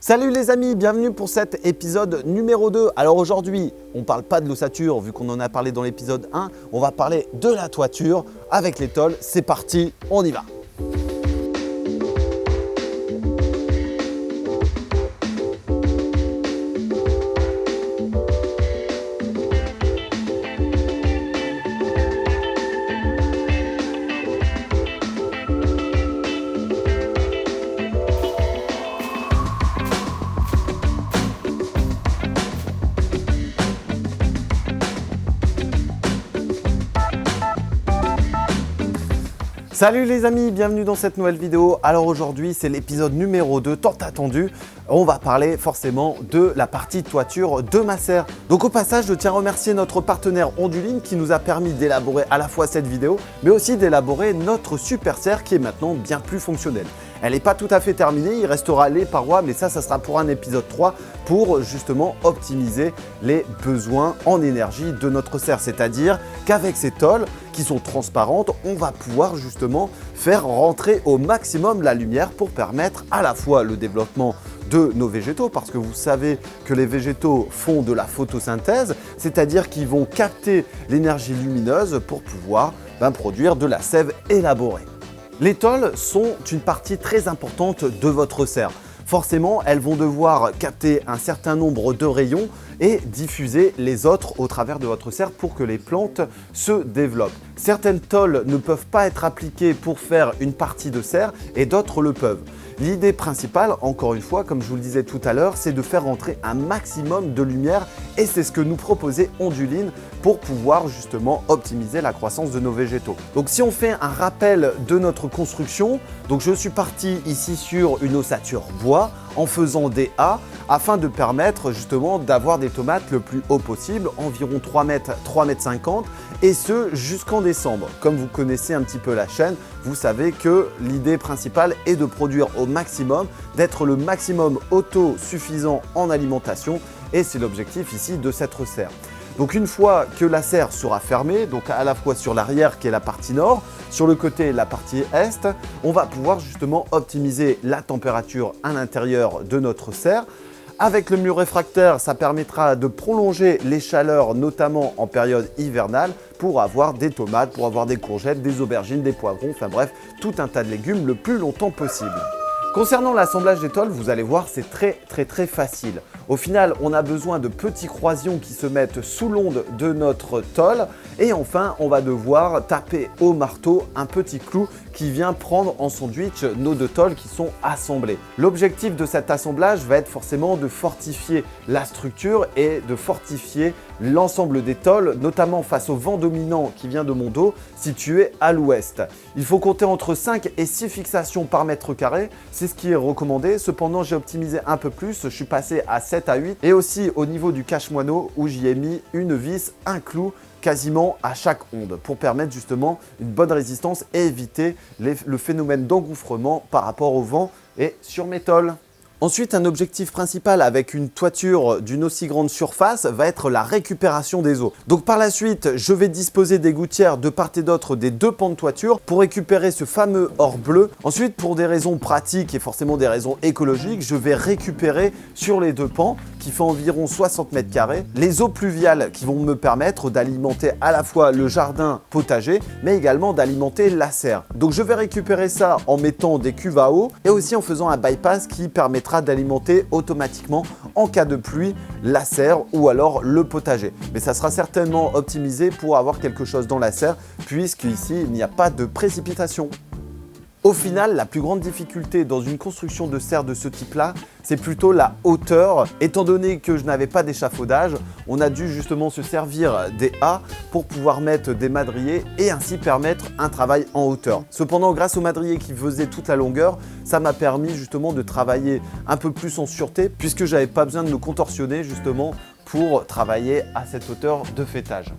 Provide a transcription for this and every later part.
Salut les amis, bienvenue pour cet épisode numéro 2. Alors aujourd'hui, on ne parle pas de l'ossature vu qu'on en a parlé dans l'épisode 1. On va parler de la toiture avec les tôles. C'est parti, on y va. Salut les amis, bienvenue dans cette nouvelle vidéo. Alors aujourd'hui, c'est l'épisode numéro 2, tant attendu. On va parler forcément de la partie toiture de ma serre. Donc au passage, je tiens à remercier notre partenaire Onduline qui nous a permis d'élaborer à la fois cette vidéo, mais aussi d'élaborer notre super serre qui est maintenant bien plus fonctionnelle. Elle n'est pas tout à fait terminée, il restera les parois, mais ça sera pour un épisode 3 pour justement optimiser les besoins en énergie de notre serre. C'est-à-dire qu'avec ces tôles qui sont transparentes, on va pouvoir justement faire rentrer au maximum la lumière pour permettre à la fois le développement de nos végétaux, parce que vous savez que les végétaux font de la photosynthèse, c'est-à-dire qu'ils vont capter l'énergie lumineuse pour pouvoir produire de la sève élaborée. Les tôles sont une partie très importante de votre serre. Forcément, elles vont devoir capter un certain nombre de rayons et diffuser les autres au travers de votre serre pour que les plantes se développent. Certaines tôles ne peuvent pas être appliquées pour faire une partie de serre et d'autres le peuvent. L'idée principale, encore une fois, comme je vous le disais tout à l'heure, c'est de faire rentrer un maximum de lumière et c'est ce que nous proposait Onduline pour pouvoir justement optimiser la croissance de nos végétaux. Donc si on fait un rappel de notre construction, donc je suis parti ici sur une ossature bois en faisant des A afin de permettre justement d'avoir des tomates le plus haut possible, environ 3 mètres, 3,50 m et ce jusqu'en décembre. Comme vous connaissez un petit peu la chaîne, vous savez que l'idée principale est de produire au maximum, d'être le maximum autosuffisant en alimentation et c'est l'objectif ici de cette serre. Donc une fois que la serre sera fermée, donc à la fois sur l'arrière qui est la partie nord, sur le côté la partie est, on va pouvoir justement optimiser la température à l'intérieur de notre serre. Avec le mur réfractaire, ça permettra de prolonger les chaleurs, notamment en période hivernale, pour avoir des tomates, pour avoir des courgettes, des aubergines, des poivrons, enfin bref, tout un tas de légumes le plus longtemps possible. Concernant l'assemblage des tôles, vous allez voir, c'est très facile. Au final, on a besoin de petits croisillons qui se mettent sous l'onde de notre tôle et enfin, on va devoir taper au marteau un petit clou qui vient prendre en sandwich nos deux tôles qui sont assemblées. L'objectif de cet assemblage va être forcément de fortifier la structure et de fortifier l'ensemble des tôles, notamment face au vent dominant qui vient de mon dos, situé à l'ouest. Il faut compter entre 5 et 6 fixations par mètre carré, c'est ce qui est recommandé. Cependant, j'ai optimisé un peu plus, je suis passé à 7 à 8 et aussi au niveau du cache-moineau où j'y ai mis une vis, un clou quasiment à chaque onde pour permettre justement une bonne résistance et éviter le phénomène d'engouffrement par rapport au vent et sur mes tôles. Ensuite, un objectif principal avec une toiture d'une aussi grande surface va être la récupération des eaux. Donc par la suite, je vais disposer des gouttières de part et d'autre des deux pans de toiture pour récupérer ce fameux or bleu. Ensuite, pour des raisons pratiques et forcément des raisons écologiques, je vais récupérer sur les deux pans, qui fait environ 60 mètres carrés, les eaux pluviales qui vont me permettre d'alimenter à la fois le jardin potager, mais également d'alimenter la serre. Donc je vais récupérer ça en mettant des cuves à eau et aussi en faisant un bypass qui permettra d'alimenter automatiquement en cas de pluie la serre ou alors le potager. Mais ça sera certainement optimisé pour avoir quelque chose dans la serre puisqu'ici il n'y a pas de précipitation. Au final, la plus grande difficulté dans une construction de serre de ce type-là, c'est plutôt la hauteur. Étant donné que je n'avais pas d'échafaudage, on a dû justement se servir des A pour pouvoir mettre des madriers et ainsi permettre un travail en hauteur. Cependant, grâce aux madriers qui faisaient toute la longueur, ça m'a permis justement de travailler un peu plus en sûreté puisque je n'avais pas besoin de me contorsionner justement pour travailler à cette hauteur de faîtage.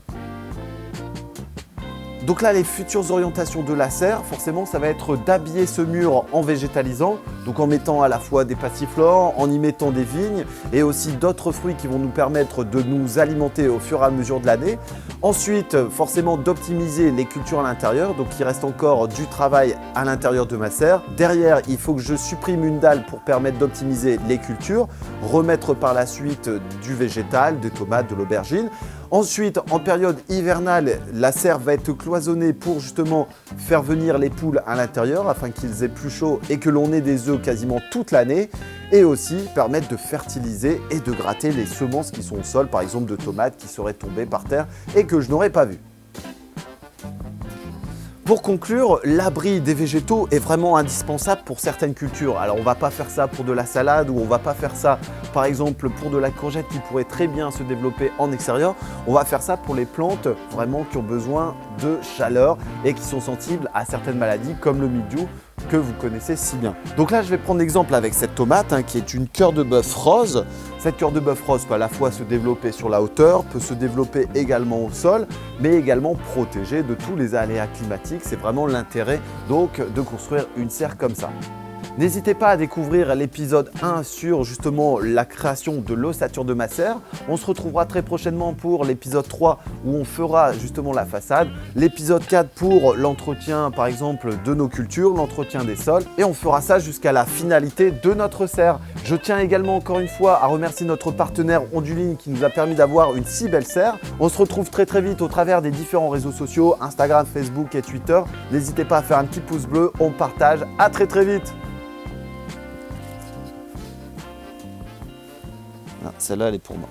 Donc là, les futures orientations de la serre, forcément, ça va être d'habiller ce mur en végétalisant, donc en mettant à la fois des passiflores, en y mettant des vignes et aussi d'autres fruits qui vont nous permettre de nous alimenter au fur et à mesure de l'année. Ensuite, forcément, d'optimiser les cultures à l'intérieur, donc il reste encore du travail à l'intérieur de ma serre. Derrière, il faut que je supprime une dalle pour permettre d'optimiser les cultures, remettre par la suite du végétal, des tomates, de l'aubergine. Ensuite, en période hivernale, la serre va être cloisonnée pour justement faire venir les poules à l'intérieur afin qu'ils aient plus chaud et que l'on ait des œufs quasiment toute l'année et aussi permettre de fertiliser et de gratter les semences qui sont au sol, par exemple de tomates qui seraient tombées par terre et que je n'aurais pas vues. Pour conclure, l'abri des végétaux est vraiment indispensable pour certaines cultures. Alors on ne va pas faire ça pour de la salade ou on ne va pas faire ça par exemple pour de la courgette qui pourrait très bien se développer en extérieur. On va faire ça pour les plantes vraiment qui ont besoin de chaleur et qui sont sensibles à certaines maladies comme le mildiou que vous connaissez si bien. Donc là, je vais prendre l'exemple avec cette tomate qui est une cœur de bœuf rose. Cette cœur de bœuf rose peut à la fois se développer sur la hauteur, peut se développer également au sol, mais également protégée de tous les aléas climatiques. C'est vraiment l'intérêt donc de construire une serre comme ça. N'hésitez pas à découvrir l'épisode 1 sur justement la création de l'ossature de ma serre. On se retrouvera très prochainement pour l'épisode 3 où on fera justement la façade. L'épisode 4 pour l'entretien par exemple de nos cultures, l'entretien des sols. Et on fera ça jusqu'à la finalité de notre serre. Je tiens également encore une fois à remercier notre partenaire Onduline qui nous a permis d'avoir une si belle serre. On se retrouve très vite au travers des différents réseaux sociaux, Instagram, Facebook et Twitter. N'hésitez pas à faire un petit pouce bleu, on partage. À très vite. Celle-là, elle est pour moi.